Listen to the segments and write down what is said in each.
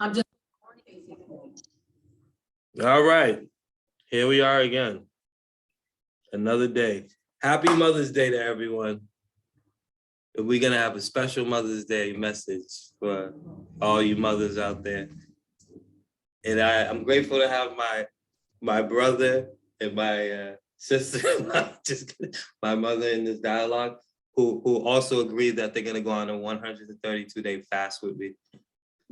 I'm just. All right, here we are again. Another day. Happy Mother's Day to everyone. We're gonna have a special Mother's Day message for all you mothers out there. And I'm grateful to have my brother and my sister, my mother in this dialogue, who also agreed that they're gonna go on a 132-day fast with me.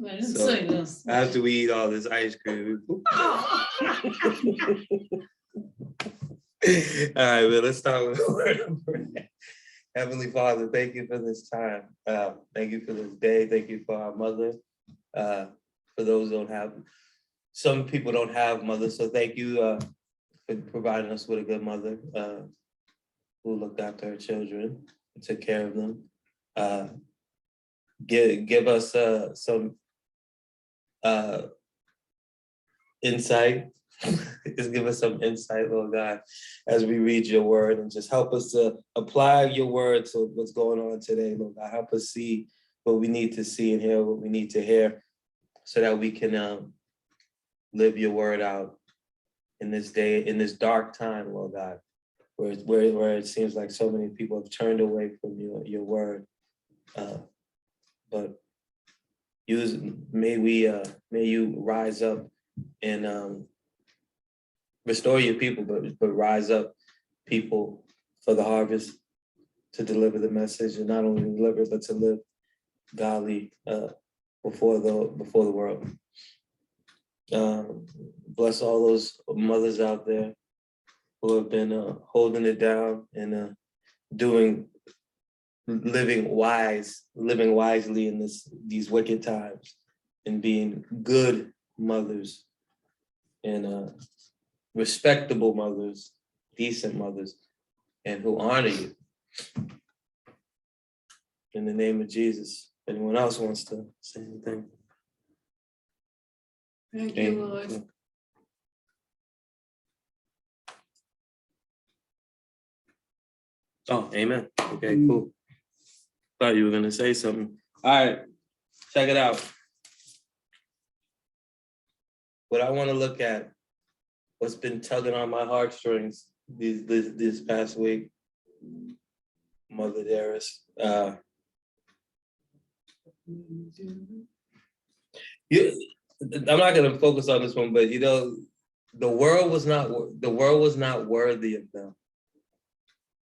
I didn't So, say this. after we eat all this ice cream. Oh. All right, well, let's start with a word of prayer. Heavenly Father, thank you for this time. Thank you for this day. Thank you for our mother. For those who don't have, some people don't have mothers, so thank you for providing us with a good mother who looked after her children, took care of them. Give us some insight. Just give us some insight, Lord God, as we read your word, and just help us to apply your word to what's going on today, Lord God. Help us see what we need to see and hear what we need to hear, so that we can live your word out in this day, in this dark time, Lord God, where it seems like so many people have turned away from your word. But may you rise up and restore your people, but rise up people for the harvest, to deliver the message, and not only deliver, but to live godly before the world. Bless all those mothers out there who have been holding it down and living wisely in these wicked times, and being good mothers and respectable mothers, decent mothers, and who honor you. In the name of Jesus. Anyone else wants to say anything? Thank you, Lord. Oh, amen. Okay, cool. Thought you were gonna say something. All right, check it out. What I want to look at, what's been tugging on my heartstrings this past week, Mother Dearest. I'm not gonna focus on this one, but the world was not worthy of them,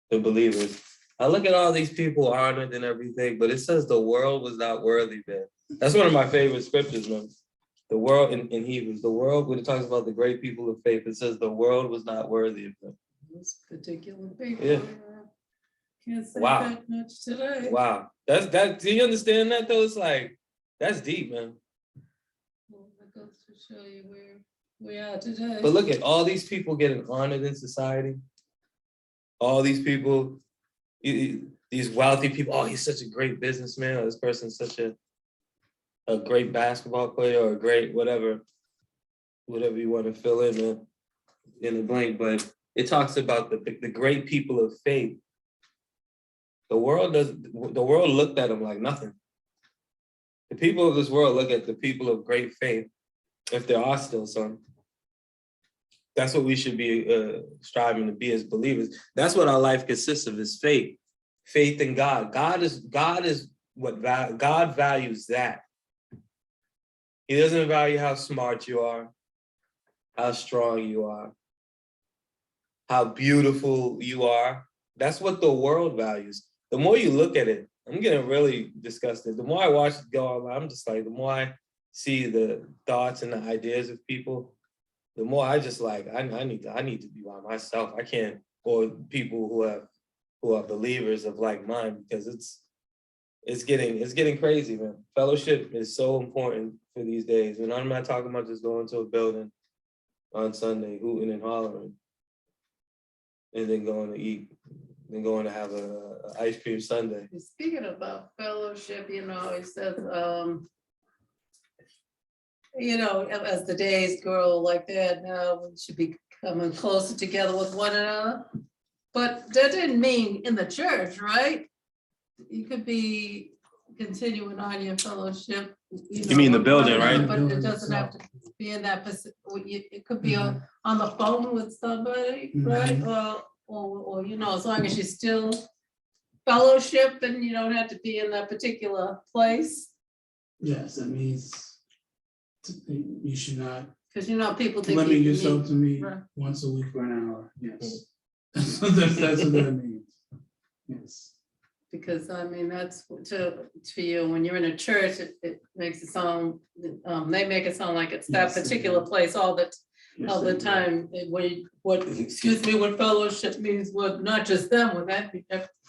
the believers. I look at all these people honored and everything, but it says the world was not worthy, man. That's one of my favorite scriptures, man. The world in Hebrews, the world, when it talks about the great people of faith, it says the world was not worthy of them. This particular paper. Yeah. Can't say Wow. that much today. Wow. That. Do you understand that though? It's like, that's deep, man. Well, that goes to show you where we are today. But look at all these people getting honored in society. All these people, these wealthy people. Oh, he's such a great businessman. Or this person's such a great basketball player, or a great whatever you want to fill in the blank. But it talks about the great people of faith. The world looked at them like nothing. The people of this world look at the people of great faith, if there are still some. That's what we should be striving to be as believers. That's what our life consists of, is faith. Faith in God. God is what God values that. He doesn't value how smart you are, how strong you are, how beautiful you are. That's what the world values. The more you look at it, I'm getting really disgusted. The more I watch it go online, I'm just like, the more I see the thoughts and the ideas of people, the more I just like, I need to be by myself. I can't, or people who are believers of like mind, because it's getting crazy, man. Fellowship is so important for these days. And I'm not talking about just going to a building on Sunday, hooting and hollering, and then going to eat, then going to have a ice cream sundae. Speaking about fellowship, it says, as the days grow like that, now we should be coming closer together with one another. But that didn't mean in the church, right? You could be continuing on your fellowship You mean the building, right? But it doesn't have to be in that, it could be on the phone with somebody, right? Or, you know, as long as you still fellowship and you don't have to be in that particular place. Yes, that means you should not Because, you know, people think. limit you can yourself meet- to me Right. once a week for an hour, yes. That's what that means, yes. Because I mean, that's to you, when you're in a church, it makes it sound, they make it sound like it's that Yes, it particular does. place all the Yes, they do. time. What, excuse me, what fellowship means, what, not just them, would that be,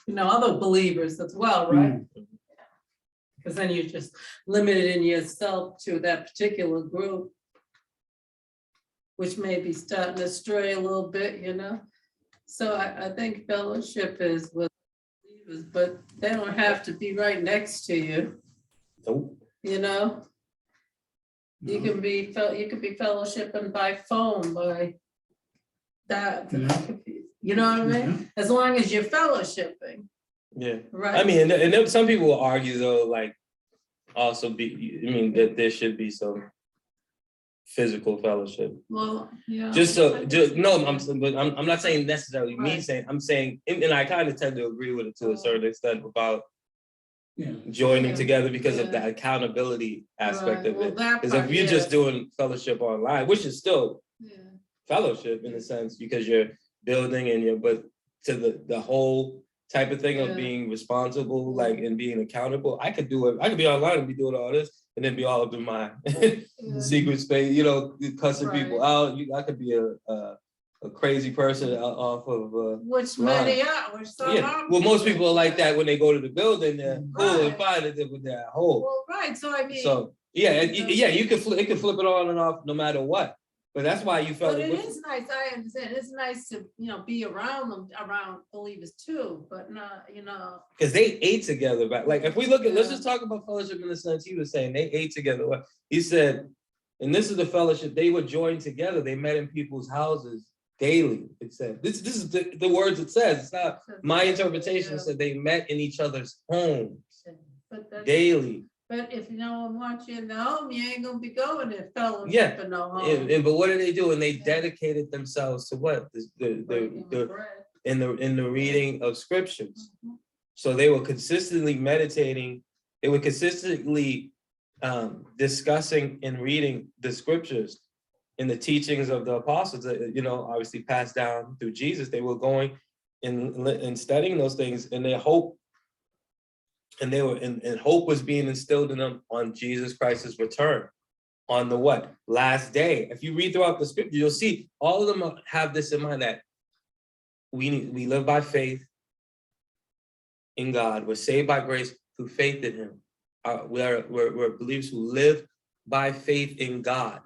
you know, other believers as well, right? Because then you're just limited in yourself to that particular group, which may be starting to stray a little bit, you know? So I think fellowship is with believers, but they don't have to be right next to you, Nope. you know? You No. can be, you could be fellowshipping by phone, by that, Yeah. you know what I mean? Yeah. As long as you're fellowshipping, Yeah. right? I mean, and then some people will argue though, like, also that there should be some physical fellowship. Well, yeah. Just so, I just, guess- no, I'm not saying necessarily me Right. saying, I'm saying, and I kind of tend to agree with it to a certain extent about Yeah. joining Yeah. together because of Yeah. the accountability aspect Right, of well, it. that Because if part, you're just yes. doing fellowship online, which is still Yeah. fellowship in a sense, because you're building and but to the whole type of thing of Yeah. being responsible, like, and being accountable, I could do it. I could be online and be doing all this and then be all up in my Yeah. secret space, you know, cussing people Right. out. I could be a crazy person off of. Which Right. many are, which some Yeah, are. well, most people are like that when they go to the building. They're cool and Right. fine, and then when they're at home. Well, right, so I mean. So yeah, you know. yeah, you can flip. It can flip it on and off no matter what. But that's why you felt. But it is nice, I understand, it's nice to, you know, be around them, around believers too, but not, you know. Because they ate together, but like if we look at, let's Yeah. just talk about fellowship in the sense he was saying they ate together. What he said, and this is the fellowship, they were joined together. They met in people's houses daily. It said this is the words it says. It's not my interpretation. It said they met in each other's homes But that's, daily. but if no one wants you in the home, you ain't gonna be going to fellowship Yeah. in no home. But what did they do? And they Yeah. dedicated themselves to what? Breaking The bread. in the reading of scriptures. Mhm. So they were consistently meditating. They were consistently discussing and reading the scriptures in the teachings of the apostles that, you know, obviously passed down through Jesus. They were going and studying those things, and their hope, and they were and hope was being instilled in them on Jesus Christ's return, on the what? Last day. If you read throughout the scripture, you'll see all of them have this in mind, that we live by faith in God. We're saved by grace through faith in Him. We're believers who live by faith in God.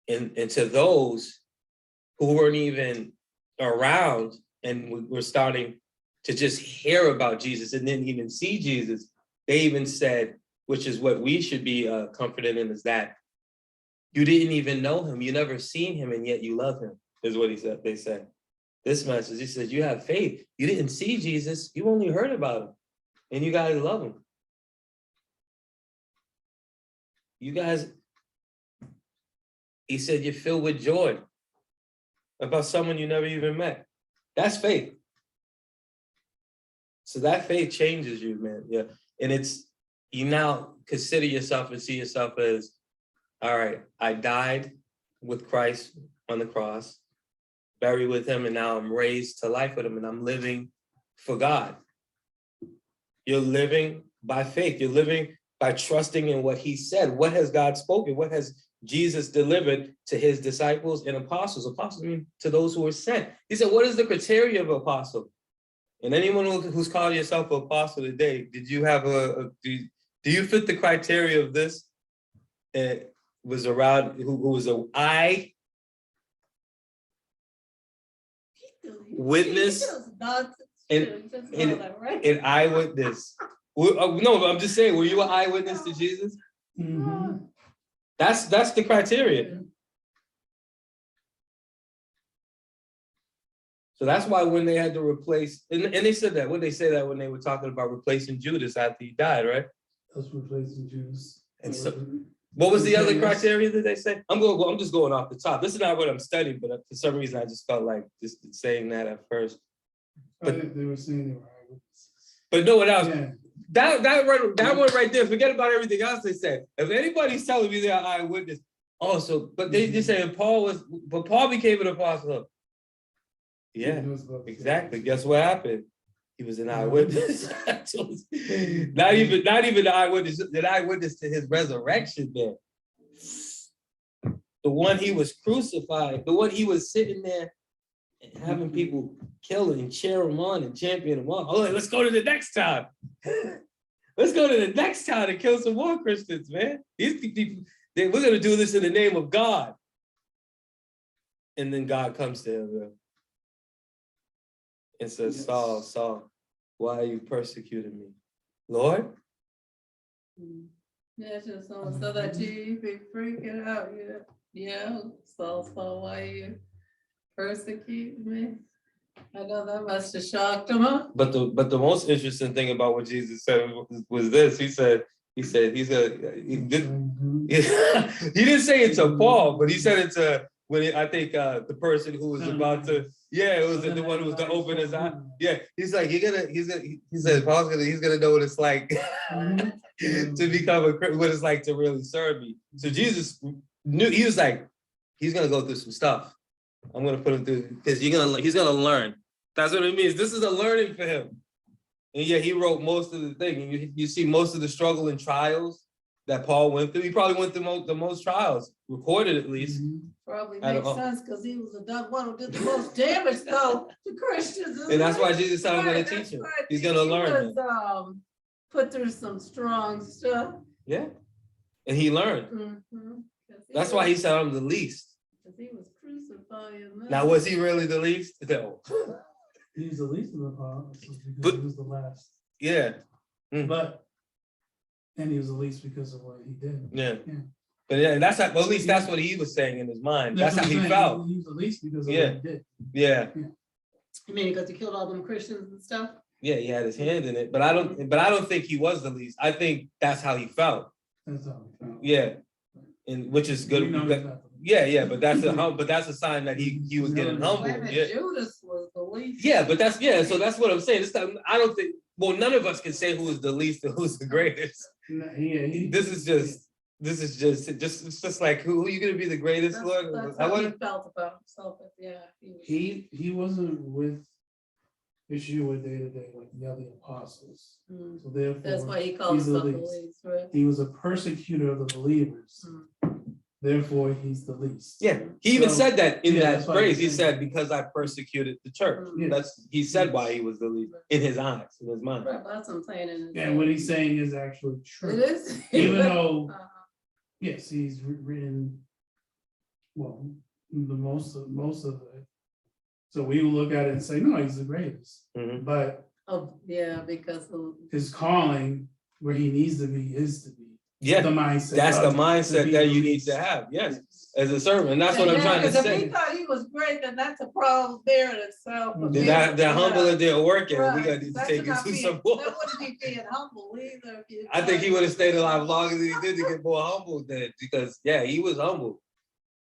And to those who weren't even around and we're starting to just hear about Jesus and didn't even see Jesus, they even said, which is what we should be comforted in, is that you didn't even know Him, you never seen Him, and yet you love Him, is what he said. They said. This message, he says, you have faith. You didn't see Jesus, you only heard about Him, and you guys love Him. You guys, he said, you're filled with joy about someone you never even met. That's faith. So that faith changes you, man. Yeah. And it's, you now consider yourself and see yourself as, all right, I died with Christ on the cross, buried with Him, and now I'm raised to life with Him, and I'm living for God. You're living by faith. You're living by trusting in what He said. What has God spoken? What has Jesus delivered to His disciples and apostles? Apostles mean to those who are sent. He said, what is the criteria of an apostle? And anyone who's called yourself an apostle today, did you have do you fit the criteria of this? It was around, who was an eye witness and an eyewitness. No, I'm just saying, were you an eyewitness to Jesus? Mhm. That's the criteria. So that's why when they had to replace, and they said that, when they say that when they were talking about replacing Judas after he died, right? Those replacing Jews. And so, what was the other criteria that they say? I'm just going off the top. This is not what I'm studying, but for some reason I just felt like just saying that at first. They were saying they were eyewitnesses. But no one else. Yeah. That one right there, forget about everything else they said. If anybody's telling me they're eyewitness, also, but they just saying Paul became an apostle. Yeah, exactly. Guess what happened? He was an eyewitness. not even the eyewitness to his resurrection there. The one he was crucified, the one he was sitting there and having people kill and cheer him on and champion him on. Oh, let's go to the next town. Let's go to the next town and kill some more Christians, man. We're gonna do this in the name of God. And then God comes to him and says, yes. Saul, why are you persecuting me? Lord? Yeah, just so that you be freaking out. Yeah, Saul, why are you persecuting me? I know that must have shocked him, huh? But the most interesting thing about what Jesus said was this. He didn't say it to Paul, but he said it to I think the person who was about to, it was the one who was to open his eye. Yeah, he's like, he said Paul's he's gonna know what it's like to become what it's like to really serve me. So Jesus knew, he was like, he's gonna go through some stuff. I'm gonna put him through, because he's gonna learn. That's what it means. This is a learning for him. And yeah, he wrote most of the thing. You see most of the struggle and trials that Paul went through. He probably went through the most trials, recorded at least. Probably makes sense, because he was the one who did the most damage though to Christians. And that's why Jesus said, I'm gonna teach him. He's gonna learn. He was, put through some strong stuff. Yeah. And he learned. That's why he said, I'm the least. Because he was crucifying. Now, was he really the least? No. He was the least of the apostles because But, he was the last. Yeah. And he was the least because of what he did. Yeah. But yeah, at least that's what he was saying in his mind. That's how he felt. He was the least because of what he did. Yeah. You mean because he killed all them Christians and stuff? Yeah, he had his hand in it. But I don't think he was the least. I think that's how he felt. That's how he felt. Yeah. And which is good. But that's a sign that he was getting humble. Yeah. Judas was the least. Yeah, but so that's what I'm saying. I don't think, none of us can say who is the least and who's the greatest. This is just like who are you gonna be the greatest, Lord? That's how he felt about himself. Yeah. He wasn't with issue with day-to-day like the other apostles. So therefore that's why he called himself the least, right? He was a persecutor of the believers. Therefore, he's the least. Yeah, he even said that in that phrase. He said, because I persecuted the church. He said why he was the least in his eyes, in his mind. Right, that's what I'm saying. And what he's saying is actually true. It is. Even though, yes, he's written, the most of it. So we will look at it and say, no, he's the greatest. But because of his calling, where he needs to be, is to be. Yeah, the mindset. That's the mindset that you need to have. Yes, as a servant. And that's what I'm trying to say. If he thought he was great, then that's a problem there in itself. They're humble and they're working. Right. We got to take it to some more. That wouldn't be being humble either. I think he would have stayed alive longer than he did to get more humble then, because he was humble.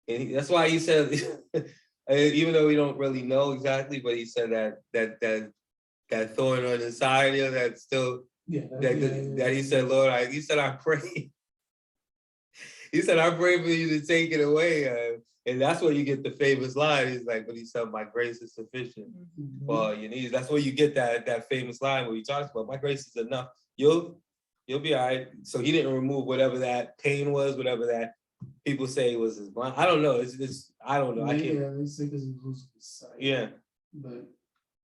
And that's why he said, even though we don't really know exactly, but he said that thorn on the side, that's still. That he said, Lord, I pray. He said, I pray for you to take it away. And that's where you get the famous line. He's like, but he said, my grace is sufficient for all your needs. That's where you get that famous line where he talks about, my grace is enough. You'll be all right. So he didn't remove whatever that pain was, whatever that people say was his blind. I don't know. I don't know. I can't. Yeah, they say because he loses his sight. Yeah. But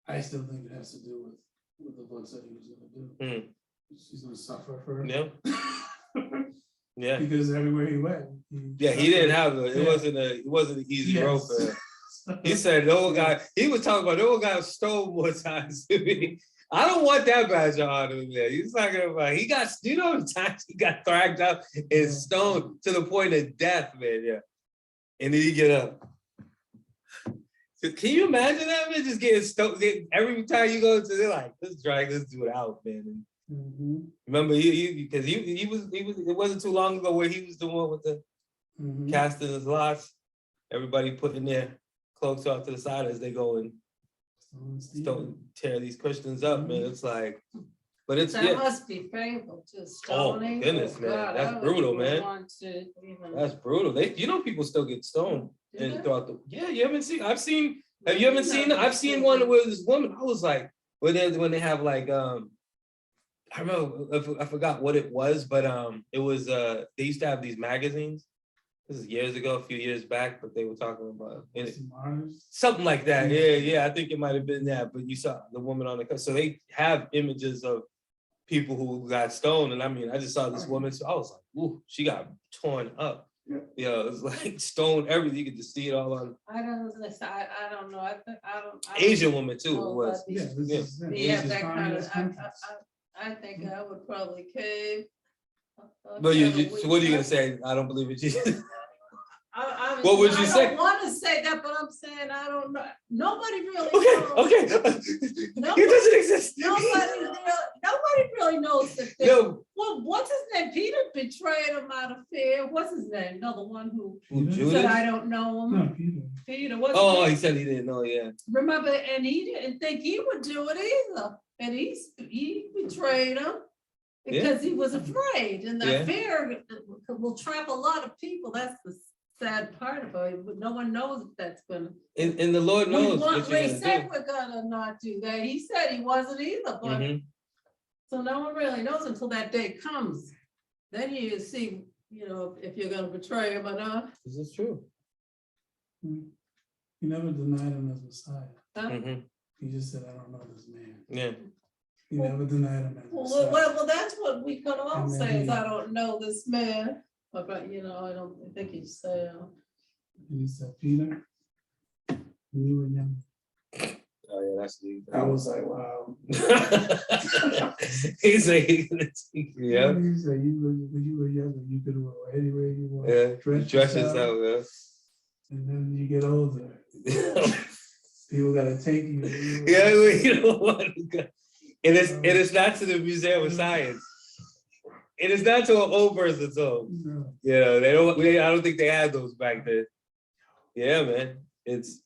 I still think it has to do with the books that he was going to do. He's going to suffer for it. Yeah. Because everywhere he went. He didn't have it wasn't an easy road for him. He said he was talking about the old guy stole more times to me. I don't want that badge of honor in there. He's talking about the times he got dragged up and stoned to the point of death, man. Yeah. And then he get up. Can you imagine that, man? Just getting stoked every time you go to, they're like, let's drag this dude out, man. Mhm, Remember, because he was, it wasn't too long ago where he was the one with the mhm. casting his lots. Everybody putting their cloaks off to the side as they go and stone, tear these Christians up, man. It's like, but it's, That yeah, must be painful, just Oh, my stoning. goodness, man, God, that's I brutal, wouldn't man. want to even- that's brutal. People still get stoned Do and they? throughout the, yeah, you haven't seen, have you ever seen, No, I've seen one where this woman, I was like, when they have like, I remember, I forgot what it was, but it was they used to have these magazines. This is years ago, a few years back, but they were talking about it, something like that. Yeah, I think it might have been that. But you saw the woman on the cover, so they have images of people who got stoned, and I mean, I just saw this woman, so I was like, ooh, she got torn up. Yeah, it was like stone everything. You could just see it all on. I don't listen. I don't know. I don't. Asian woman too know it was. about these- This is Yeah, Asian that kind of. countries. I think I would probably cave. But so what are you gonna say? I don't believe in Jesus. I What would you say? I don't want to say that, but I'm saying I don't know. Nobody really Okay, knows. okay. Nobody- It doesn't exist. Nobody really knows that. Yo, Well, what's his name? Peter betrayed him out of fear. What's his name? No, the one who Judas? said, I don't know him. No, Peter. Peter, what's Oh, he his name? said he didn't know. Yeah. Remember, and he didn't think he would do it either. And he betrayed him because he was afraid. And Yeah. that fear will trap a lot of people. That's the sad part about it. But no one knows if that's gonna. And the Lord knows what you're We gonna said do. we're gonna not do that. He said he wasn't either, but Mhm. so no one really knows until that day comes. Then you see, if you're gonna betray him or not. This is true. He never denied him as Messiah. Mhm. He just said, I don't know this man. Yeah. He never denied him as Well, Messiah. well, that's what we could all And then say is, he- I don't know this man, but I don't think he'd say. And he said, Peter, when you were young. Oh yeah, that's deep. I was like, wow. He's like, yeah, He said, when you were younger, you could go anywhere you want. yeah. Dress Dress yourself, yourself, and then you get older. yeah. People gotta take you. Yeah, well, you know what? It is not to the Museum of Science. It is not to an old person's home. No. They don't. I don't think they had those back then. Yeah, man. It's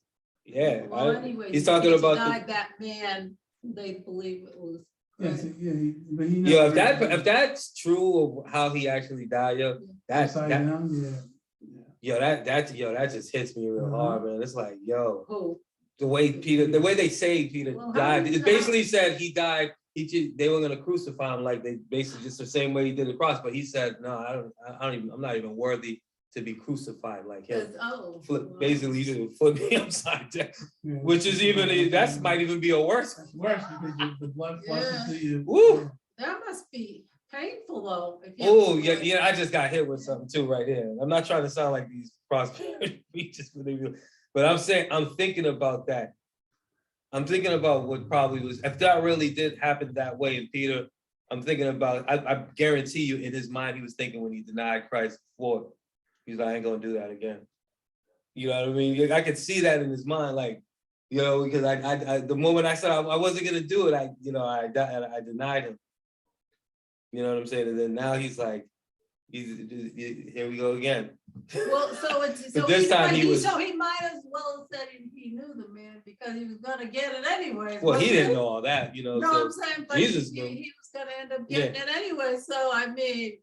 Well, anyway, he's talking about denied that man, they believe it was. Yes, yeah, but he Yo, never. if that's true of how he actually died, yo, that just hits me real hard, man. It's like, yo, Who? the way they say Peter Well, how died, do you it know? basically said he died. They were gonna crucify him like they basically just the same way he did the cross, but he said, no, I'm not even worthy to be crucified like him. Basically, you didn't flip me upside down, which is that might even be a worse. That's worse because the blood flushes to you. Woo! That must be painful though. Oh, yeah, I just got hit with something too right here. I'm not trying to sound like these prosperity preachers, but I'm saying, I'm thinking about that. I'm thinking about what probably was, if that really did happen that way in Peter, I'm thinking about, I guarantee you in his mind, he was thinking when he denied Christ before, he's like, I ain't gonna do that again. You know what I mean? I could see that in his mind, like, because I the moment I said I wasn't gonna do it, I denied him. You know what I'm saying? And then now he's like, here we go again. Well, so But this time he was. So he might as well have said he knew the man because he was gonna get it anyway. Well, he didn't know all that, No, so, I'm saying, but Jesus he knew. was gonna end up getting it anyway, so I mean.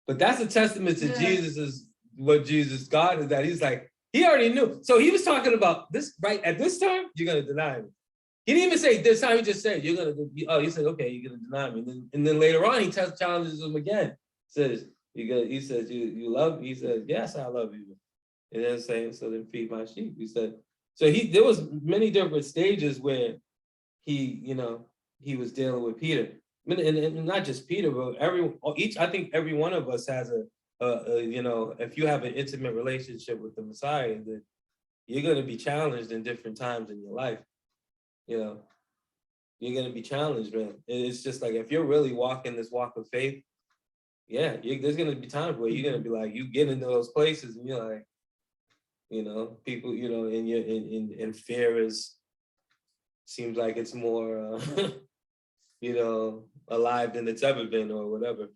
But that's a testament to Yeah. Jesus's, what Jesus God is, that he's like, he already knew. So he was talking about this, right, at this time, you're gonna deny me. He didn't even say this time, he just said, he said, okay, you're gonna deny me. And then later on, he challenges him again. He says, you love me? He says, yes, I love you. And then saying, so then feed my sheep. He said, so there was many different stages where he was dealing with Peter. And not just Peter, but I think every one of us has if you have an intimate relationship with the Messiah, then you're going to be challenged in different times in your life. You're going to be challenged, man. It's just like, if you're really walking this walk of faith, there's going to be times where you're going to be like, you get into those places and you're like, people, in fear seems like it's more, alive than it's ever been or whatever.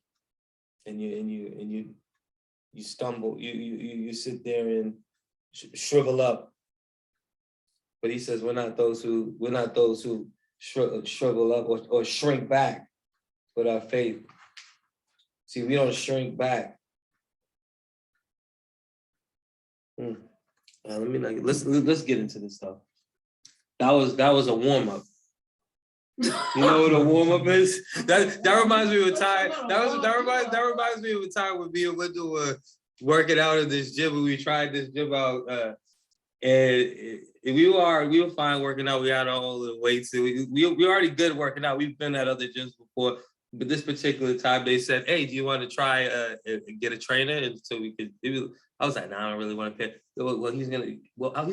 And you stumble, you sit there and shrivel up. But he says we're not those who shrivel up or shrink back with our faith. See, we don't shrink back. Let's get into this stuff. That was a warm up. You know what a warm up is? That reminds me of a time. That reminds me of a time when me and Wendell working out in this gym, and we tried this gym out, and we were fine working out. We had all the weights. We already good working out. We've been at other gyms before, but this particular time they said, "Hey, do you want to try get a trainer?" And so we could. I was like, "Nah, I don't really want to pay." Well, he's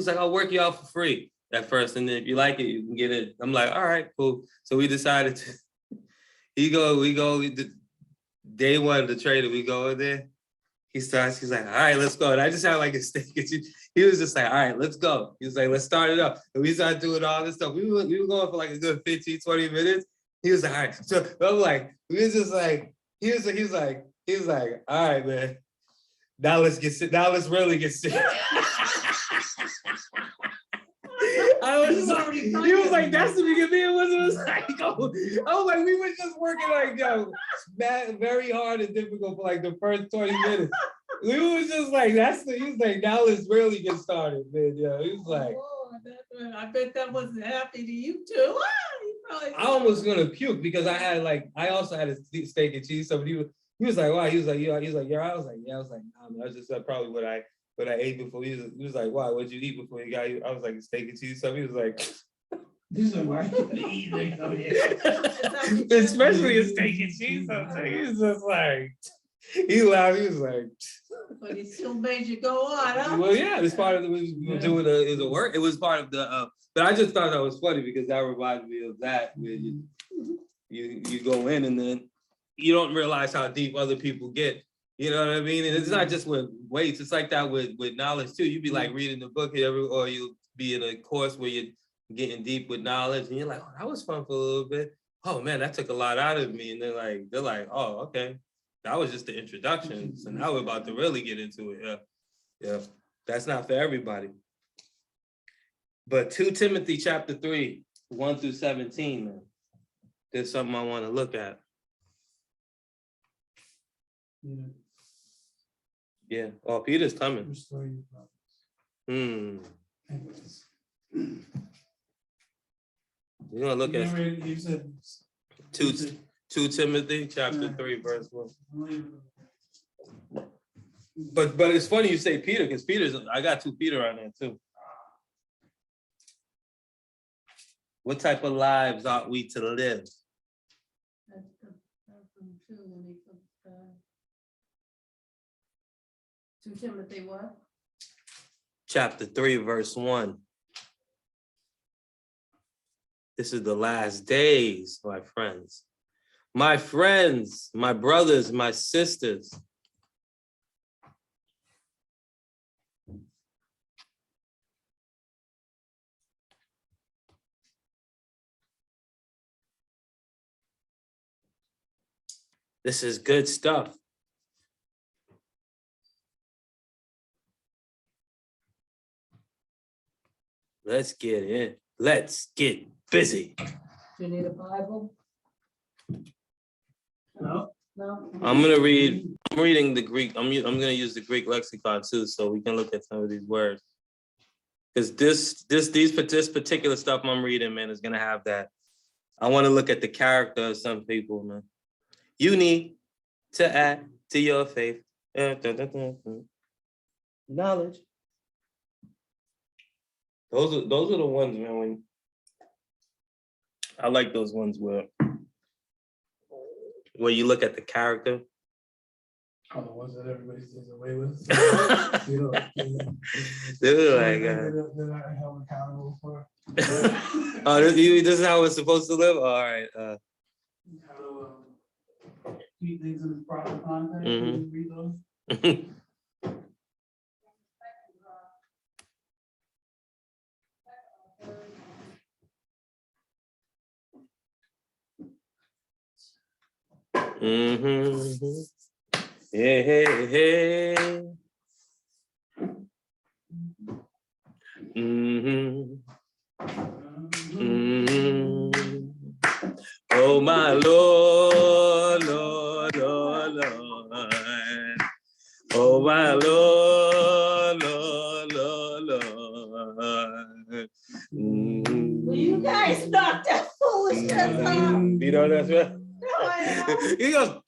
like, "I'll work you out for free at first, and then if you like it, you can get it." I'm like, "All right, cool." So we decided to. We go. Day one of the trainer, we go in there. He's like, "All right, let's go." And I just had like a steak. He was just like, "All right, let's go." He was like, "Let's start it up." And we started doing all this stuff. We were going for like a good 15, 20 minutes. He was like, "All right." So I'm like, we was just like, he was like, "All right, man. Now let's really get sick." He was like, "That's the beginning." It was like, oh. I was like, we were just working like, very hard and difficult for like the first 20 minutes. We was just like, he was like, "Now let's really get started, man." Yeah, he was like, I bet that wasn't happy to you too. I almost gonna puke because I also had a steak and cheese. So he was like, "Wow." He was like, "Yeah." He's like, "Yeah." I was like, "Yeah." I was like, "Nah, man, that's just probably what I ate before." He was like, "Why? What'd you eat before you got here?" I was like, "Steak and cheese." So he was like, He's like, "Why you eating over here?" Especially a steak and cheese. So he was just like, he laughed. He was like, but he still made you go on, huh? "Well, yeah, it's part of the we were doing it was a work. It was part of the but I just thought that was funny because that reminded me of that where you go in and then you don't realize how deep other people get. You know what I mean? And it's not just with weights, it's like that with knowledge too. You'd be like reading the book or you'll be in a course where you're getting deep with knowledge and you're like, "Oh, that was fun for a little bit. Oh man, that took a lot out of me." And they're like, "Oh, okay. That was just the introduction. So now we're about to really get into it." Yeah. That's not for everybody. But 2 Timothy chapter 3, 1 through 17, man. There's something I want to look at. Yeah. Oh, Peter's coming. Restore your problems. Anyways. We're gonna look at You said 2 Timothy chapter 3, verse 1. But it's funny you say Peter, because I got 2 Peter on there too. What type of lives ought we to live? To Timothy what? Chapter 3, verse 1. This is the last days, my friends. My friends, my brothers, my sisters. This is good stuff. Let's get in. Let's get busy. Do you need a Bible? No. No? I'm reading the Greek. I'm gonna use the Greek lexicon too, so we can look at some of these words. Because this particular stuff I'm reading, man, is gonna have that. I want to look at the character of some people, man. You need to add to your faith. Knowledge. Those are the ones, man. I like those ones where you look at the character. Oh, the ones that everybody stays away with. They're like, they're not held accountable for. oh, this is how it's supposed to live? All right. How to keep things in the proper context Mhm. when you read those. Mm-hmm. Hey, hey, hey. Mm-hmm. Mm-hmm. Oh my Lord, Lord, Lord, Lord. Oh my Lord, Lord, Lord, Lord. Mm-hmm. Will you guys knock that foolishness off? You know that's right. No, I He goes,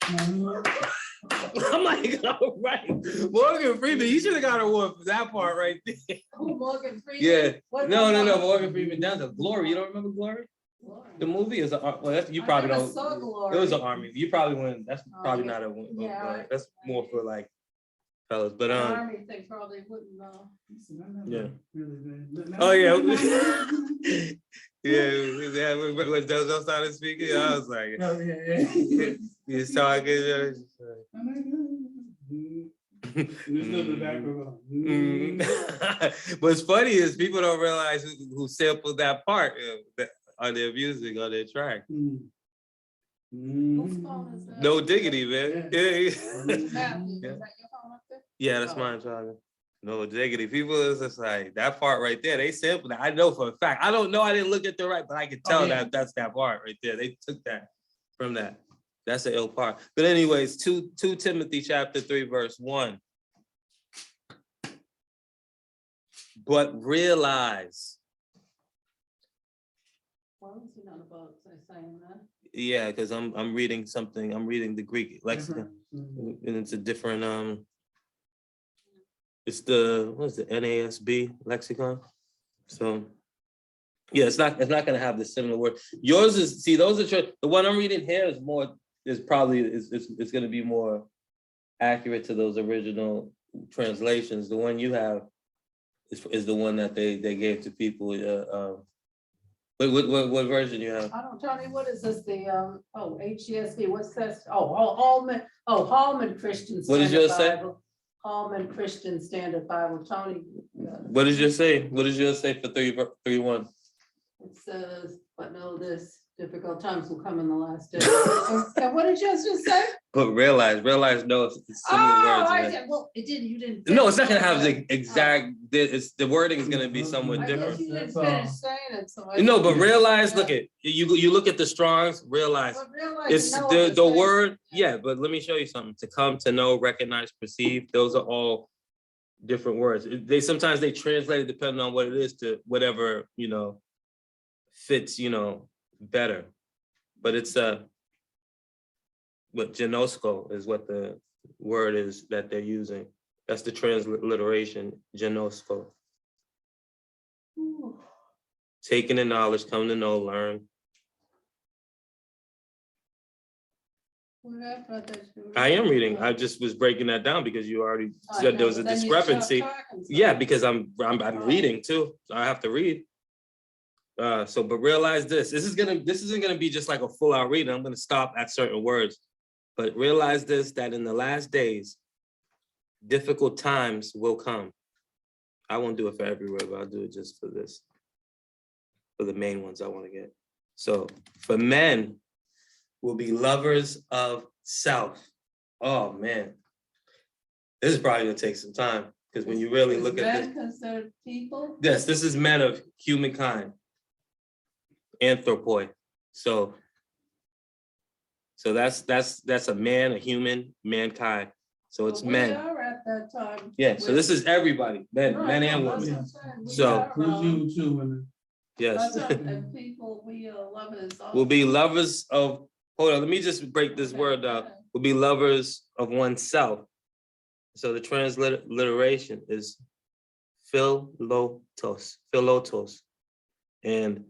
I'm like, all right. Morgan Freeman, you should have got an award for that part right there. Oh, Morgan Freeman. Yeah. What No, about- Morgan Freeman down to Glory. You don't remember Glory? The movie is a well. That's, you I probably never don't. saw Glory. It was an army. You probably wouldn't. That's Oh, probably yeah. not a. Yeah, that's more for like fellas. But An army thing probably wouldn't know. Yeah. Really Oh yeah. yeah. When Denzel started speaking, I was like, Oh, yeah. he's talking. There's no background. What's funny is people don't realize who sampled that part on their music, on their track. Whose phone is that? No diggity, man. Yeah. Matthew, Yeah. is that your phone up there? Yeah, that's Oh. mine, Charlie. No diggity. People is just like that part right there. They sampled it. I know for a fact. I don't know. I didn't look at the right, but I could tell yeah. that's that part right there. They took that from that. That's the ill part. But anyways, 2 Timothy chapter 3, verse 1. But realize, Why was he not about saying that? yeah, because I'm reading something. I'm reading the Greek lexicon, and it's a different it's the what is it, NASB lexicon. So yeah, it's not gonna have the similar word. Yours is, see, those are the one I'm reading here is probably it's gonna be more accurate to those original translations. The one you have is the one that they gave to people. What version you have? I don't, Tony, what is this, the, HCSB, what's that? Hallman Christian What does Standard yours say? Bible. Hallman Christian Standard Bible, Tony. What does yours say? What does yours say for 3:1? It says, but know this, difficult times will come in the last days. And what did yours just say? But realize no, it's similar words. I man. did, well, it didn't, you didn't. No, it's not gonna finish have it. the exact. It's the wording is gonna be somewhat I guess different. you didn't That's all. finish saying it, so. I- No, but realize. Look at you look at the Strongs. Realize But realize it's know the what it's saying. word. Yeah, but let me show you something. To come, to know, recognize, perceive. Those are all different words. They sometimes they translate it depending on what it is to whatever fits better. But it's what genosko is what the word is that they're using. That's the transliteration, genosko. Ooh. Taking the knowledge, come to know, learn. What happened? I thought you were- I am reading. I just was breaking that down because you already I said know, there was a but then you stopped discrepancy. talking, so- Yeah, because I'm reading too. So I have to read. But realize this. This isn't gonna be just like a full out reading. I'm gonna stop at certain words. But realize this, that in the last days, difficult times will come. I won't do it for everywhere, but I'll do it just for this. For the main ones I want to get. So for men will be lovers of self. Oh man. This is probably gonna take some time because when you really Is look at this. men considered people? Yes, this is men of humankind. Anthropoi. So that's a man, a human, mankind. So it's But we men. are at that time. Yeah, so this is everybody, men Right, and no, that's women. what I'm saying. We So- are, Two women. Yes. that's what- and people, we are lovers. Will be lovers of, hold on, let me just break this word down. Will be lovers of oneself. So the transliteration is philotos. And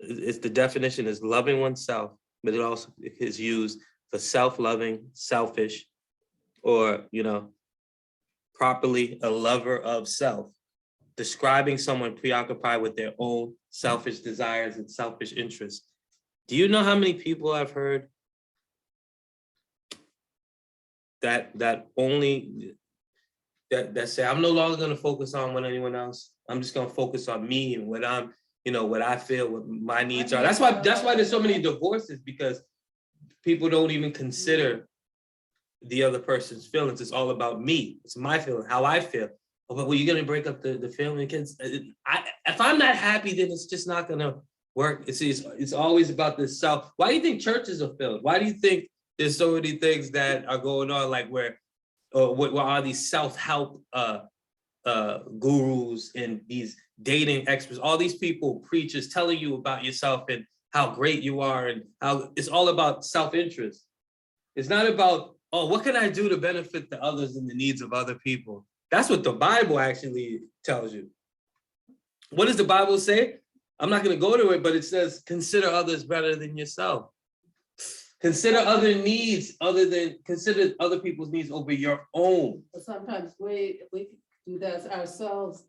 it's the definition is loving oneself, but it also is used for self-loving, selfish, or properly a lover of self, describing someone preoccupied with their own selfish desires and selfish interests. Do you know how many people I've heard that say, I'm no longer going to focus on what anyone else. I'm just going to focus on me and what I'm, what I feel, what my needs are. That's why there's so many divorces, because people don't even consider the other person's feelings. It's all about me. It's my feeling, how I feel. Oh, but you're gonna break up the family kids. If I'm not happy, then it's just not gonna work. It's always about this self. Why do you think churches are filled? Why do you think there's so many things that are going on, like where are these self-help gurus and these dating experts, all these people, preachers telling you about yourself and how great you are, and how it's all about self-interest. It's not about, oh, what can I do to benefit the others and the needs of other people? That's what the Bible actually tells you. What does the Bible say? I'm not going to go to it, but it says, consider others better than yourself. Consider other needs consider other people's needs over your own. But sometimes we do that ourselves,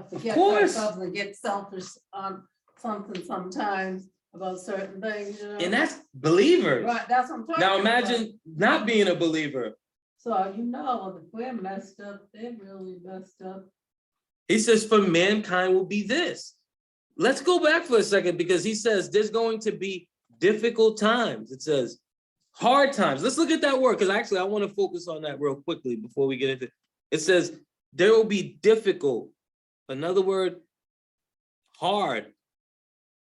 forget course. ourselves and get selfish on something sometimes about certain things, you know? And that's believers. Right, that's what I'm talking Now about. imagine not being a believer. So, you know, if we're messed up, they're really messed up. He says, for mankind will be this. Let's go back for a second, because he says there's going to be difficult times. It says hard times. Let's look at that word, because actually I want to focus on that real quickly before we get into it. It says there will be difficult. Another word, hard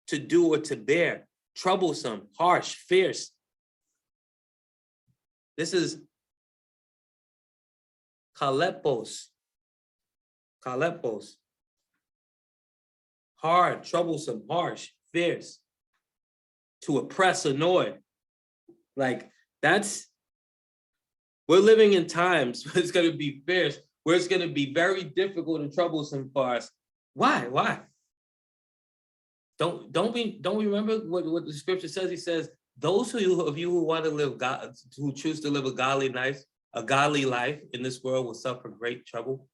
to do or to bear, troublesome, harsh, fierce. This is kalepos. Kalepos. Hard, troublesome, harsh, fierce. To oppress, annoy. Like we're living in times where it's going to be fierce, where it's going to be very difficult and troublesome for us. Why? Don't we remember what the scripture says? He says, those of you who want to live who choose to live a godly life in this world will suffer great trouble.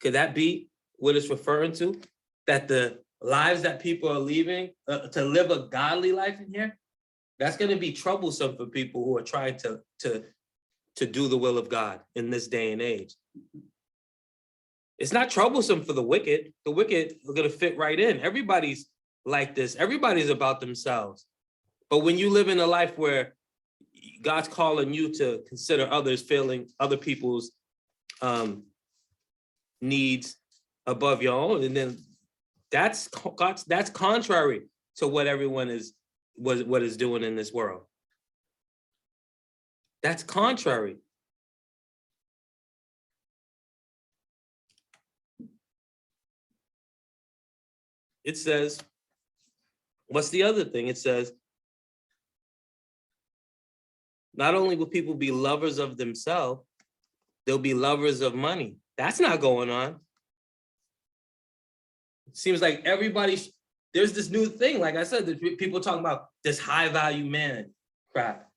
Could that be what it's referring to? That the lives that people are leaving to live a godly life in here, that's going to be troublesome for people who are trying to do the will of God in this day and age. It's not troublesome for the wicked. The wicked are going to fit right in. Everybody's like this. Everybody's about themselves. But when you live in a life where God's calling you to consider others, feeling other people's needs above your own, and then that's contrary to what everyone is doing in this world. That's contrary. It says, what's the other thing? It says, not only will people be lovers of themselves, they'll be lovers of money. That's not going on. It seems like there's this new thing, like I said, that people talking about this high value man crap.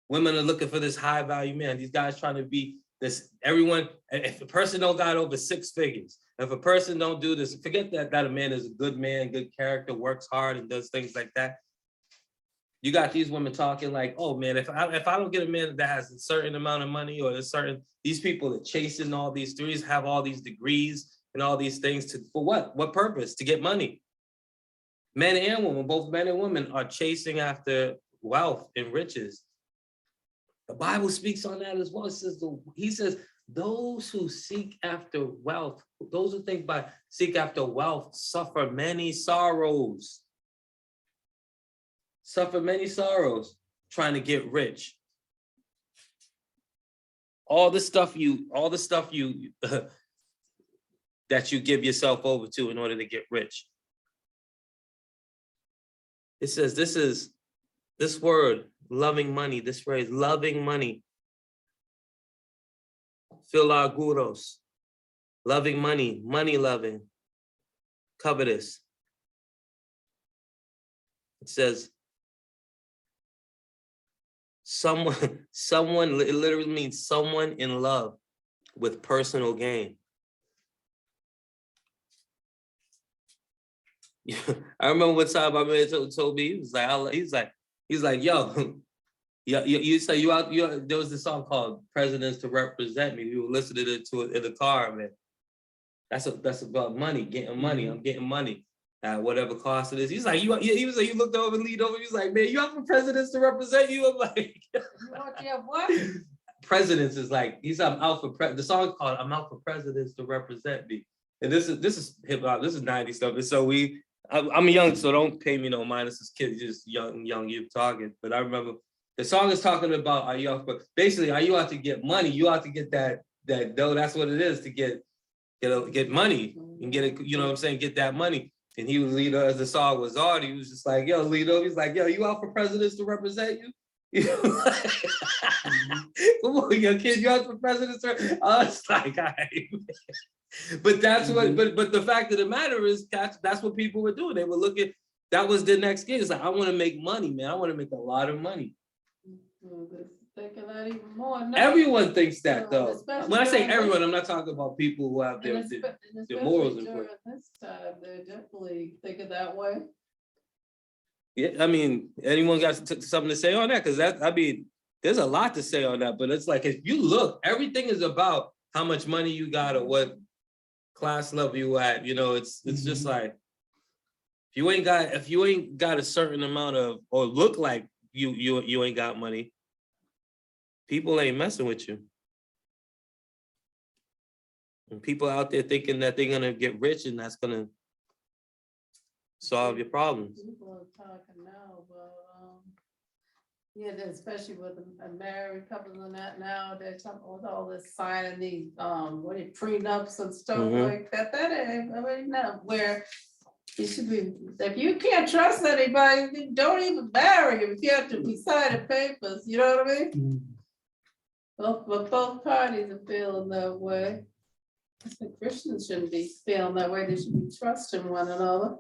Women are looking for this high value man. These guys trying to be this, everyone, if a person don't got over 6 figures, if a person don't do this, forget that a man is a good man, good character, works hard and does things like that. You got these women talking like, oh man, if I don't get a man that has a certain amount of money, or these people that chasing all these threes, have all these degrees and all these things for what? What purpose? To get money. Men and women, both men and women are chasing after wealth and riches. The Bible speaks on that as well. He says, those who seek after wealth, those who seek after wealth suffer many sorrows. Suffer many sorrows trying to get rich. All the stuff you that you give yourself over to in order to get rich. It says this word, loving money, this phrase, loving money. Philaguros, loving money, money loving, covetous. It says, someone, it literally means someone in love with personal gain. I remember one time my man told me, he's like, yo, you say you out, there was this song called Presidents to Represent Me. We were listening to it in the car, man. That's about money, getting money. I'm getting money. at whatever cost it is. He's like, he was like, you looked over, leaned over, he was like, man, you have for presidents to represent you. I'm like, You want to have what? presidents is like, I'm out for the song's called I'm out for presidents to represent me. And this is hip hop, this is 90s stuff. And so I'm young, so don't pay me no mind. This is kids, just young youth talking. But I remember the song is talking about are you out for, basically, are you out to get money? You out to get that dough. That's what it is, to get money and get it, you know what I'm saying, get that money. And he was Lito, as the song was on, he was just like, yo, Lito, he's like, yo, you out for presidents to represent you? You know, come on, yo, kid, you out for presidents to, I was like, all right. But that's what, but the fact of the matter is, that's what people were doing. They were looking, that was the next gig. It's like, I want to make money, man. I want to make a lot of money. Thinking that even more now. Everyone thinks that, though. Especially When I say during everyone, this- I'm not talking about people who have And their morals especially in place. during this time, they're definitely thinking that way. Yeah, I mean, anyone got something to say on that? Because I mean, there's a lot to say on that, but it's like, if you look, everything is about how much money you got or what class level you at. You know, it's just like, if you ain't got a certain amount of, or look like you ain't got money, people ain't messing with you. And people out there thinking that they're gonna get rich and that's gonna solve your problems. People are talking now about, yeah, especially with a married couple and that now, they're talking with all this signing these, prenups and stuff Mhm. like that. That ain't, I mean, no, where it should be, if you can't trust anybody, then don't even marry him if you have to be signing papers, you know what I mean? But both parties are feeling that way. I think Christians shouldn't be feeling that way, they should be trusting one another.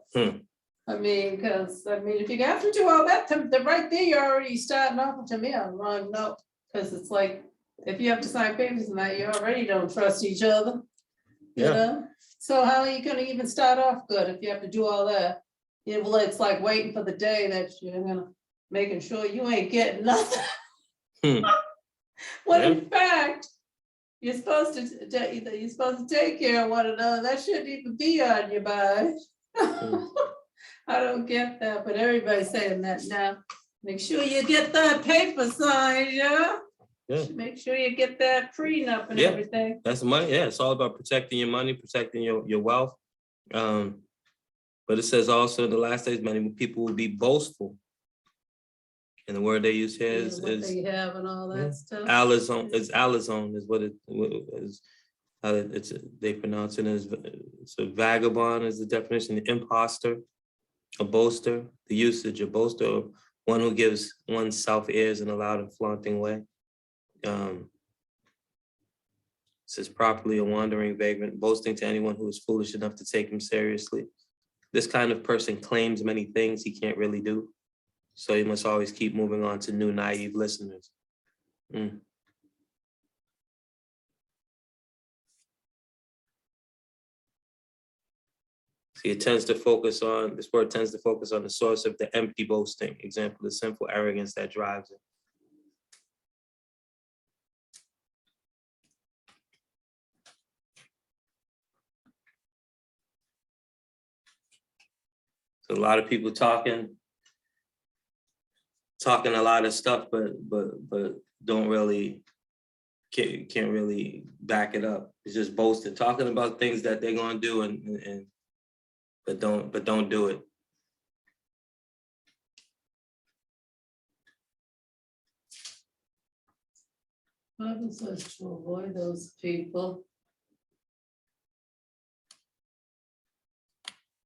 I mean, because, if you have to do all that, the right there, you're already starting off to me on the wrong note. Because it's like, if you have to sign papers and that, you already don't trust each other. You Yeah. know? So how are you gonna even start off good if you have to do all that? Yeah, well, it's like waiting for the day that you're gonna, making sure you ain't getting nothing. When in fact, you're supposed to take care of one another, that shouldn't even be on your mind. I don't get that, but everybody's saying that now. Make sure you get that paper signed, yeah? Yeah. Make sure you get that prenup and Yeah. everything. That's money. Yeah, it's all about protecting your money, protecting your wealth. But it says also in the last days, many people will be boastful. And the word they use here You know, is what they have and all yeah, that stuff. alazone. It's alazone is what it is. They pronounce it as, it's a vagabond is the definition, the imposter, a boaster, the usage, a boaster, one who gives oneself airs in a loud and flaunting way. Says properly a wandering vagrant, boasting to anyone who is foolish enough to take him seriously. This kind of person claims many things he can't really do. So you must always keep moving on to new naive listeners. See, it tends to focus on, this word tends to focus on the source of the empty boasting, example, the sinful arrogance that drives it. So a lot of people talking a lot of stuff, but don't really, can't really back it up. It's just boasting, talking about things that they're gonna do but don't do it. Bible says to avoid those people.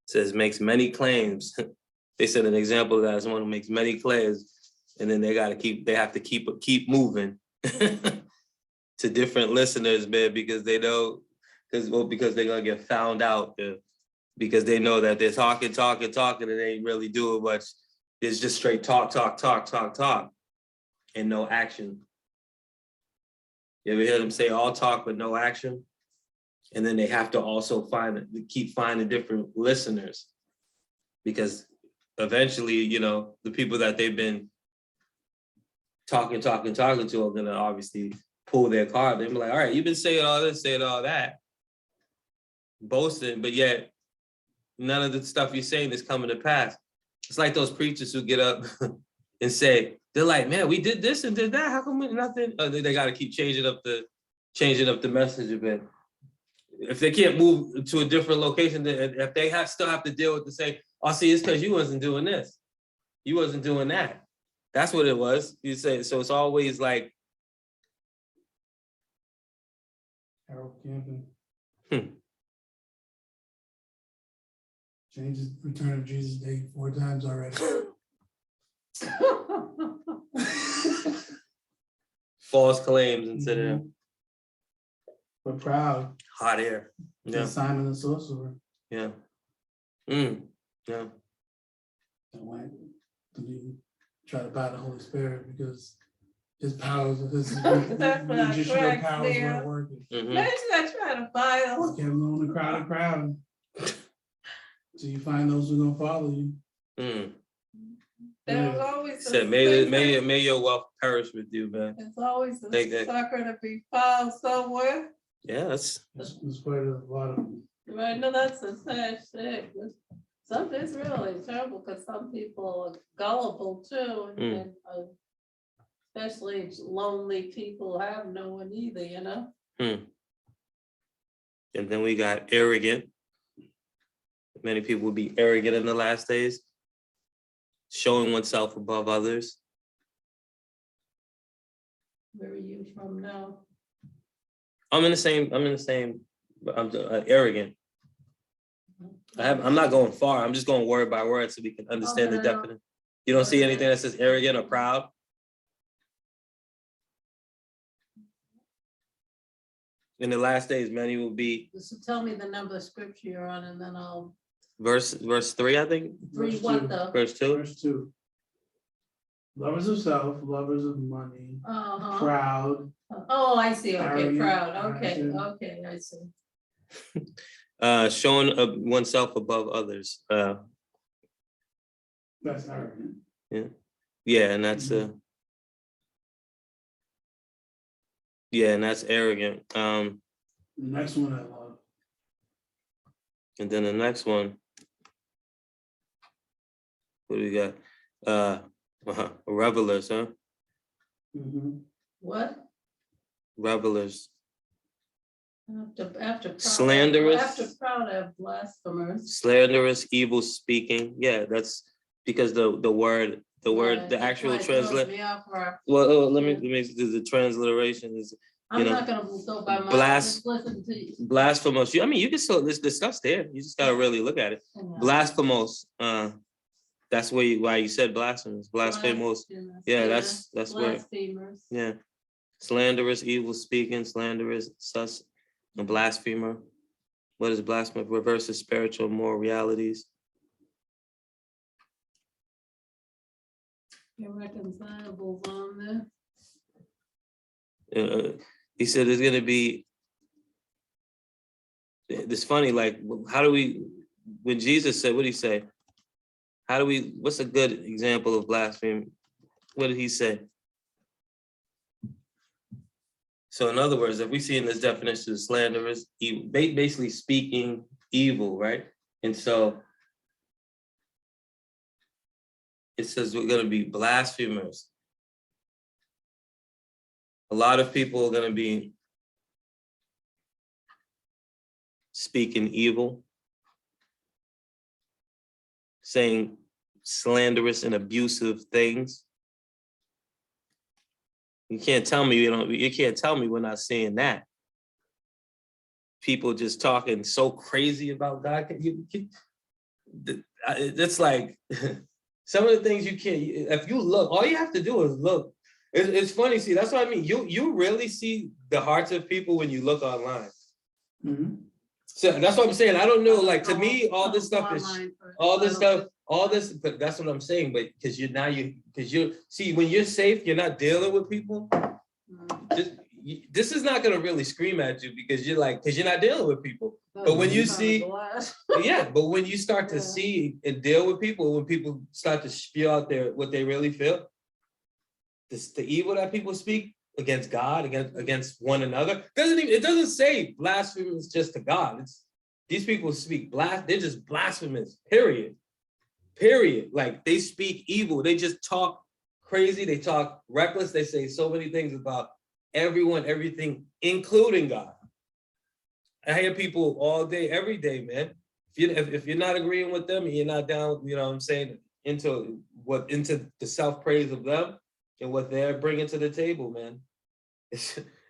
Says makes many claims. They said an example of that is someone who makes many claims, and then they have to keep moving to different listeners, man, because they know, because they're gonna get found out, because they know that they're talking, and they ain't really doing much. It's just straight talk, and no action. You ever hear them say all talk but no action? And then they have to also keep finding different listeners, because eventually, you know, the people that they've been talking to are gonna obviously pull their card. They'll be like, all right, you've been saying all this, saying all that, boasting, but yet, none of the stuff you're saying is coming to pass. It's like those preachers who get up and say, they're like, man, we did this and did that. How come nothing? They got to keep changing up the message a bit. If they can't move to a different location, if they still have to deal with the same, oh, see, it's because you wasn't doing this. You wasn't doing that. That's what it was. You say, so it's always like, Harold Camping. Hmm. Changes Return of Jesus date 4 times already. false claims instead of We're proud. hot air. Yeah, Simon the Sorcerer. yeah. Yeah. That went to be try to buy the Holy Spirit because his powers, his That's not magicianal correct, powers Leo. weren't working. Mhm. Imagine I try to buy Kept those. him on the crowd. So you find those who don't follow you. Mm. There was always. a Said, may your wealth perish with you, man. There's always Think a that- sucker to be found somewhere. Yeah, that's It's quite a lot of them. Right, no, that's a sad shit. Something's really terrible because some people are gullible too. And especially lonely people have no one either, you know? and then we got arrogant. Many people will be arrogant in the last days, showing oneself above others. Where are you from now? I'm in the same, but I'm arrogant. I'm not going far. I'm just going word by word so we can understand the Okay. definition. You don't see anything that says arrogant or proud? In the last days, many will be, Just tell me the number of scripture you're on and then I'll verse 3, I think, read Verse what two. the. verse 2. Verse 2. Lovers of self, lovers of money, Uh-huh. proud. Oh, I see, okay, Arrogant, proud, okay, arrogant. okay, I see. Showing oneself above others. That's arrogant. Yeah, and that's arrogant. The next one I love. And then the next one. What do we got? Revelers, huh? What? Revelers. After proud. Slanderous. After proud, I have blasphemers. Slanderous, evil speaking. Yeah, that's because the word, Right, the that's actual why it throws translate. me off, or Well, let me do the transliteration is I'm know, not gonna go by my, blas- just listen to you. blasphemous. I mean, you can still this stuff's there. You just gotta really look at it. Blasphemous. That's why you said blasphemous. Blasphemous. Yeah, that's where. Blasphemers. Yeah. Slanderous, evil speaking, slanderous, sus, a blasphemer. What is blasphemy? Reverses spiritual moral realities. Irreconcilables on there. He said there's gonna be. It's funny, like, how do we? When Jesus said, what did he say? How do we? What's a good example of blasphemy? What did he say? So in other words, if we see in this definition of slanderous, evil, basically speaking evil, right? And so it says we're gonna be blasphemers. A lot of people are gonna be speaking evil, saying slanderous and abusive things. You can't tell me you can't tell me we're not seeing that. People just talking so crazy about God. It's like some of the things you can't. If you look, all you have to do is look. It's funny. See, that's what I mean. You really see the hearts of people when you look online. So that's what I'm saying. I don't know. Like, to me, all this stuff is all this stuff. All this, but that's what I'm saying. But because you're see, when you're safe, you're not dealing with people. This is not gonna really scream at you because you're not dealing with people. But when you see, yeah, but when you start to see and deal with people, when people start to spew out what they really feel, the evil that people speak against God, against one another, it doesn't say blasphemy is just to God. These people speak they're just blasphemous, period. Period. Like they speak evil. They just talk crazy. They talk reckless. They say so many things about everyone, everything, including God. I hear people all day, every day, man. If you're not agreeing with them and you're not down, you know what I'm saying, into the self-praise of them and what they're bringing to the table, man.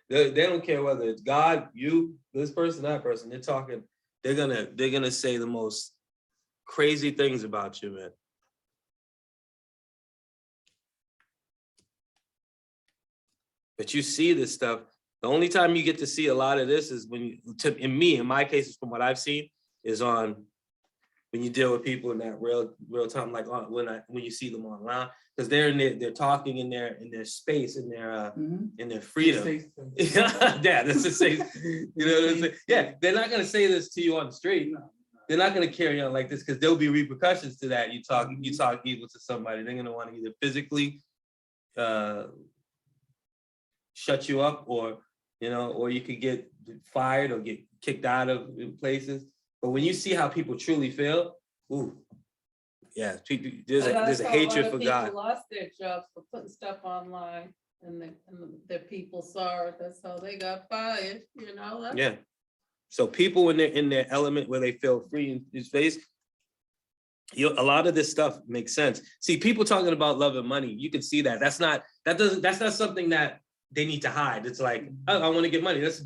They don't care whether it's God, you, this person, that person. They're talking, they're gonna say the most crazy things about you, man. But you see this stuff. The only time you get to see a lot of this is when in my cases, from what I've seen, is on when you deal with people in that real time, like when you see them online, because they're talking in their space, in their freedom. Yeah, that's the same. You know what I'm saying? Yeah, they're not gonna say this to you on the street. They're not gonna carry on like this because there'll be repercussions to that. You talk evil to somebody, they're gonna want to either physically shut you up, or or you could get fired or get kicked out of places. But when you see how people truly feel, ooh, yeah, there's a hatred for God. People lost their jobs for putting stuff online, and the people saw it. That's how they got fired. Yeah. So people when they're in their element where they feel free in his face, a lot of this stuff makes sense. See, people talking about love and money, you can see that. That's not something that they need to hide. It's like, I want to get money. That's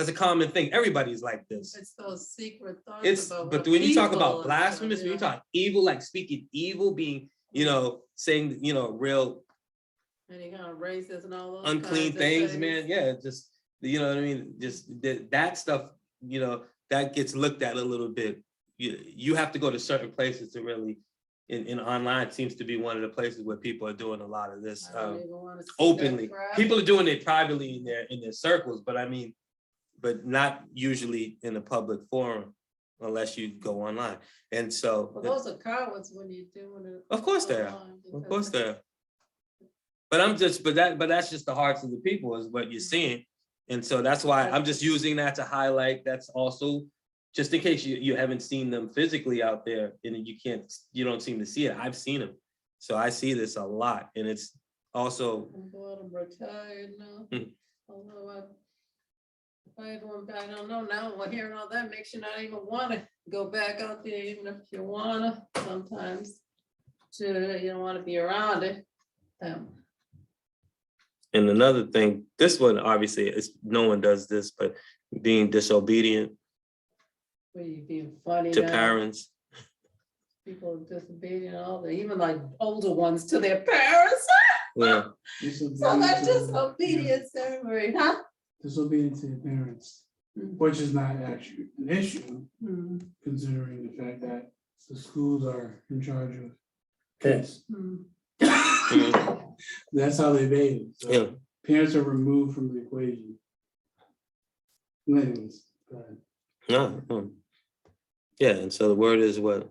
a common thing. Everybody's like this. It's those secret thoughts. But when you talk about blasphemous, when you talk evil, like speaking evil, being, saying, real any kind of racist and all those unclean things, man. Yeah, just, you know what I mean? Just that stuff, that gets looked at a little bit. You have to go to certain places to really, in online seems to be one of the places where people are doing a lot of this openly. People are doing it privately in their circles, but not usually in a public forum unless you go online. And so those are cowards when you're doing it. Of course they are. Of course they are. But that's just the hearts of the people is what you're seeing. And so that's why I'm just using that to highlight. That's also just in case you haven't seen them physically out there and you don't seem to see it. I've seen them. So I see this a lot. And it's also. I'm glad I'm retired now. Although I don't know now, hearing all that makes you not even want to go back out there, even if you want to sometimes. You don't want to be around it. And another thing, this one obviously no one does this, but being disobedient being funny to now. parents. People are disobedient, even like older ones to their parents. Yeah. So that's disobedience, everybody, huh? Disobedience to your parents, which is not actually an issue, considering the fact that the schools are in charge of kids. That's how they made it. So parents are removed from the equation. Anyways, go ahead. No. Yeah, and so the word is what? It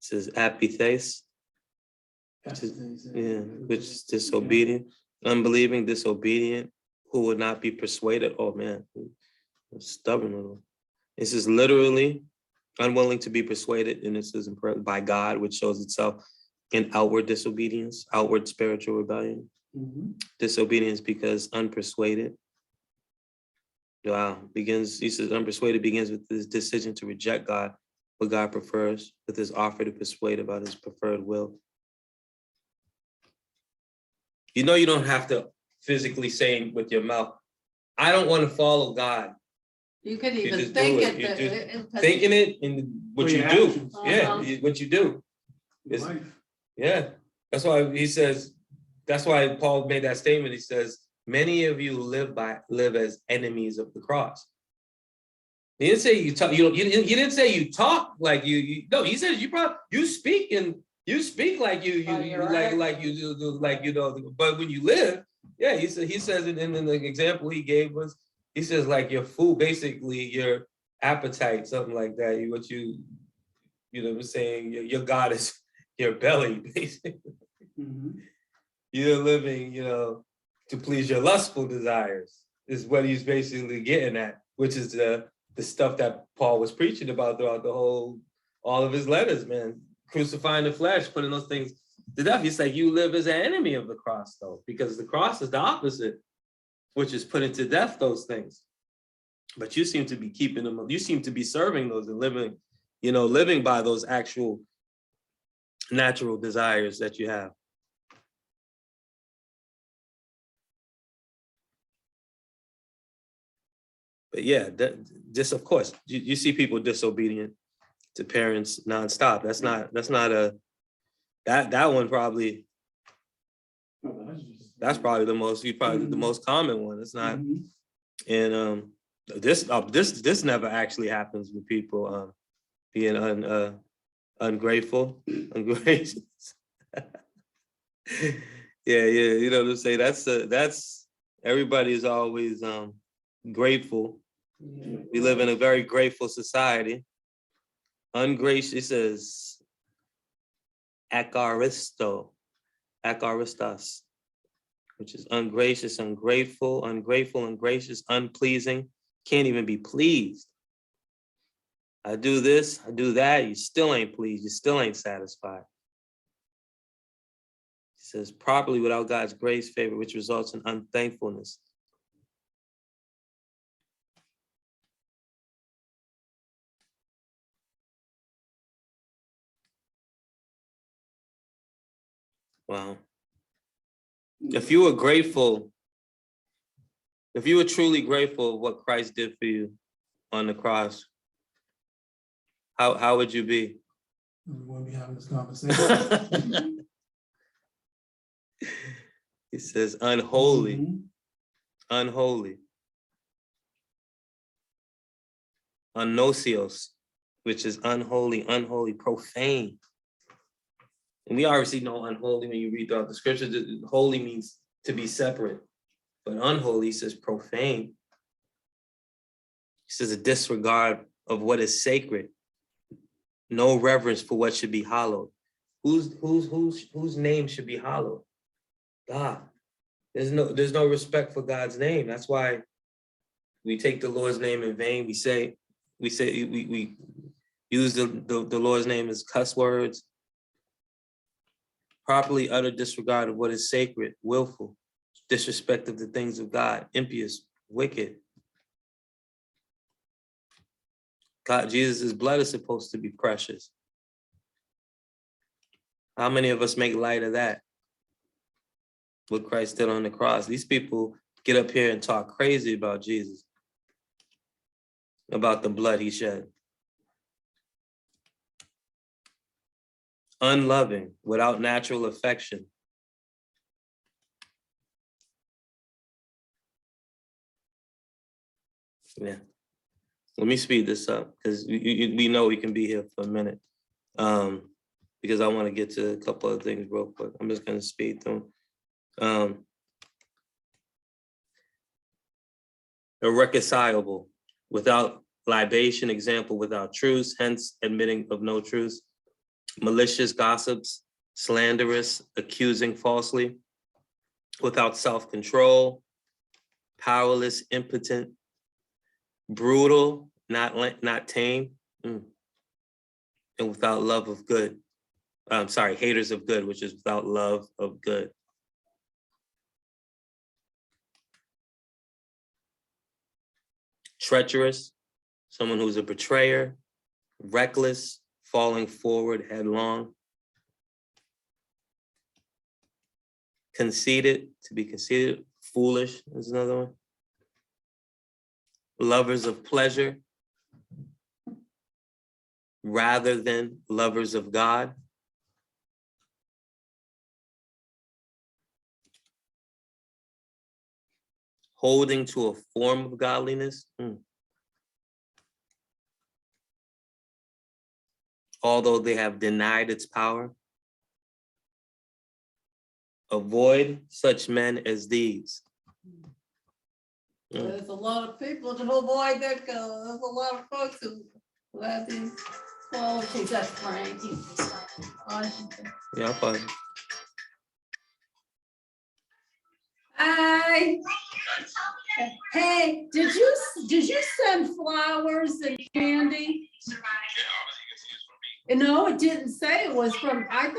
says apithes. Which is disobedient, unbelieving, disobedient, who would not be persuaded. Oh man, stubborn. This is literally unwilling to be persuaded, and this is by God, which shows itself in outward disobedience, outward spiritual rebellion. Disobedience because unpersuaded. Wow, he says unpersuaded begins with this decision to reject God, what God prefers, with his offer to persuade about his preferred will. You don't have to physically say with your mouth, I don't want to follow God. You could even just think do it. Thinking it and what you do. Yeah, what you do. Yeah, that's why he says, that's why Paul made that statement. He says, many of you live as enemies of the cross. He didn't say you talk. You didn't say you talk like you. No, he says you speak like you do. But when you live, yeah, he says it in the example he gave was, he says like your food, basically your appetite, something like that. You know what I'm saying? Your God is your belly, basically. You're living, to please your lustful desires is what he's basically getting at, which is the the stuff that Paul was preaching about throughout all of his letters, man. Crucifying the flesh, putting those things to death. He's like, you live as an enemy of the cross, though, because the cross is the opposite, which is putting to death those things. But you seem to be keeping them, you seem to be serving those and living, living by those actual natural desires that you have. But yeah, just of course, you see people disobedient to parents nonstop. That's not that one probably, that's probably the most common one. It's not, and this never actually happens with people being ungrateful, ungracious. Yeah, you know what I'm saying? That's everybody is always grateful. We live in a very grateful society. Ungracious, it says akaristos, which is ungracious, ungrateful, ungracious, unpleasing. Can't even be pleased. I do this, I do that, you still ain't pleased, you still ain't satisfied. It says properly without God's grace, favor, which results in unthankfulness. Wow. If you were grateful, if you were truly grateful of what Christ did for you on the cross, how would you be? We won't be having this conversation. He says unholy, unholy. Anosios, which is unholy, profane. And we already know unholy when you read throughout the scriptures. Holy means to be separate, but unholy says profane. He says a disregard of what is sacred, no reverence for what should be hallowed. Whose name should be hallowed? God. There's no respect for God's name. That's why we take the Lord's name in vain. We use the Lord's name as cuss words. Properly utter disregard of what is sacred, willful, disrespect of the things of God, impious, wicked. God, Jesus' blood is supposed to be precious. How many of us make light of that? What Christ did on the cross. These people get up here and talk crazy about Jesus, about the blood he shed. Unloving, without natural affection. Yeah. Let me speed this up because we know we can be here for a minute. Because I want to get to a couple of things real quick. I'm just going to speed through. Irreconcilable, without libation, example, without truce, hence admitting of no truce. Malicious gossips, slanderous, accusing falsely, without self-control, powerless, impotent, brutal, not tame, and without love of good. Haters of good, which is without love of good. Treacherous, someone who's a betrayer, reckless, falling forward headlong. Conceited, to be conceited, foolish is another one. Lovers of pleasure rather than lovers of God. Holding to a form of godliness. Although they have denied its power. Avoid such men as these. There's a lot of people to avoid that. There's a lot of folks who have these qualities. That's Frank. Washington. Yeah, fine. Hi. Hey, did you send flowers and candy? No, it didn't say it was from, I thought